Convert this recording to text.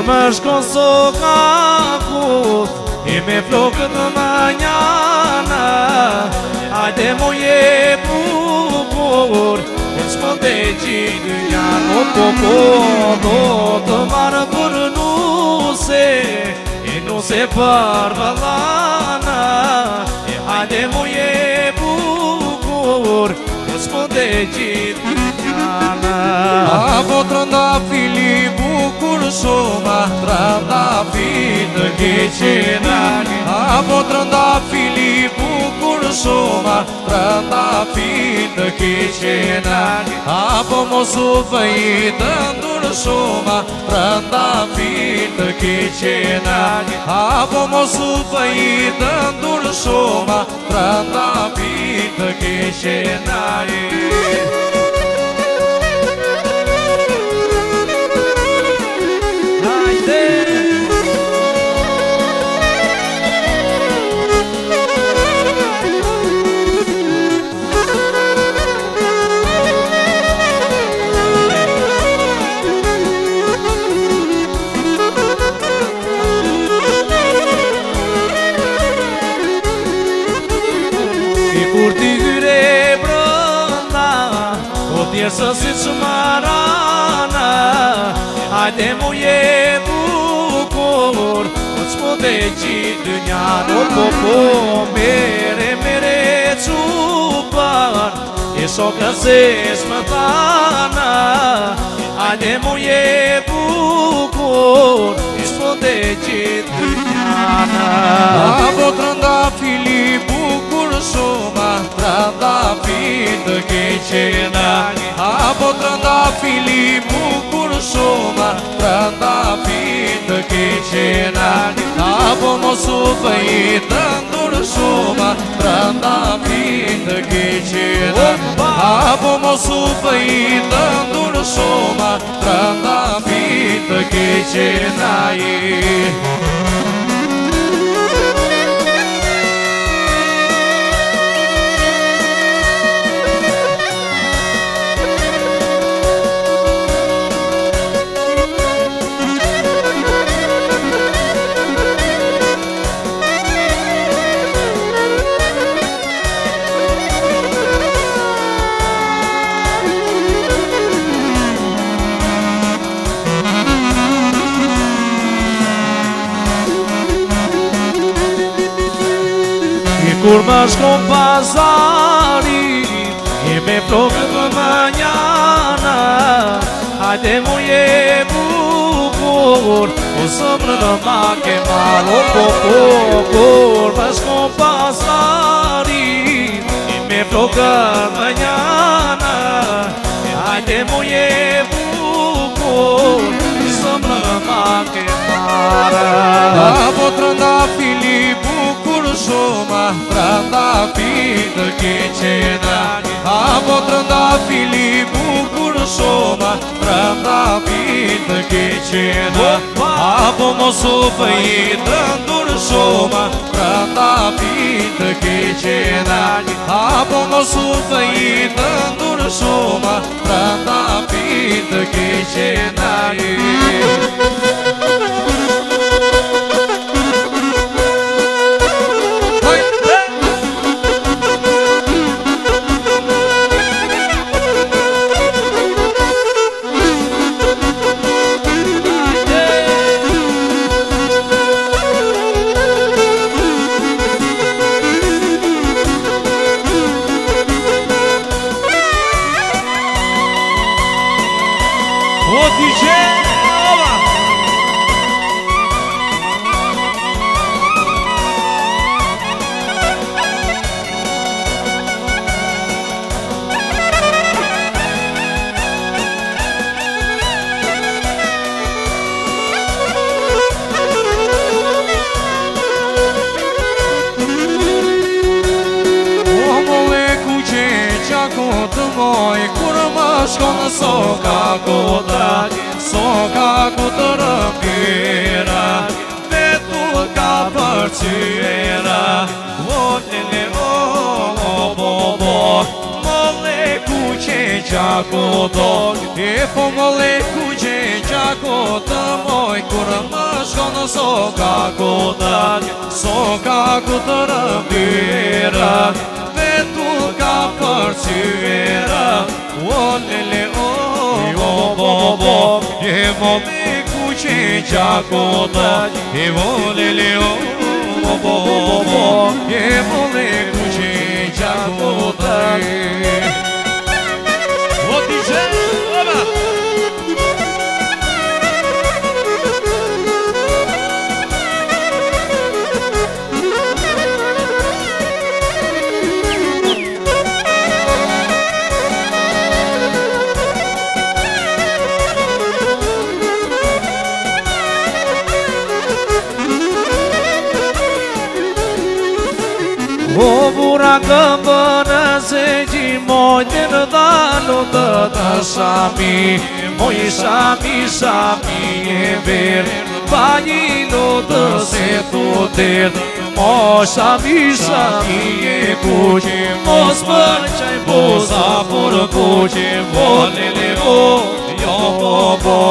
më shkon soka kut I me flokët në manjana Hajde mu je bukur E qmo të gjitë janë O do të marë për nuse E nuse për vëllana E hajde mu je bukur E qmo të gjitë janë Apo trëndafili bukur shumë Trëndafil të keqenani Apo trëndafili bukur shumë Trëndafil të keqenani Apo mos u bëj të ndur shumë Trëndafil të keqenani Apo mos u bëj të ndur shumë Trëndafil të keqenani Kur t'i hyre brënda O tjerë si që marana Hajde mu je bukur O qmo të gjitë njano Po mere qupan E shokën se s'më thana Hajde mu je bukur E qmo të gjitë njana Apo trëndafili bukur shumë Trëndafil të keqenani Apo trëndafili bukur shumë Trëndafil të keqenani Apo mos u bëj të ndur shumë Trëndafil të keqenani Apo mos u bëj të ndur shumë Trëndafil të keqenani Kur më shkon pazari E me flokët më manjana Hajde mu je bukur O sëmrë në ma ke malo Kur më shkon pazari E me flokët më manjana Hajde mu je bukur O sëmrë në ma ke malo Apo trëndafili bukur shumë Trëndafil të keqenani Apo trëndafili bukur shumë Trëndafil të keqenani Apo mos u bëj të ndur shumë Trëndafil të keqenani Apo mos u bëj të ndur shumë Trëndafil të keqenani O DJ Ova të moj Kur më shkonë soka kodra Soka ku të rëmpira Vetu ka përqyra Votele o bo bo Mole ku kuqe qako do E po më le kuqe qako të moj Kur më shkonë soka kutak Soka ku të rëmbira Vetu ka përcyra O lele o bo bo E mo me kuqe qako tak E mo lele o bo bo E mo me kuqe qako tak O ti që oba O bura këmbënë se gjimojnë në dalu të të shami Moj shami, shami e verë Bajino të se të tërë Mo shami, shami e kuqe Mos për qaj boza për kuqe Mo lele o, jo bo bo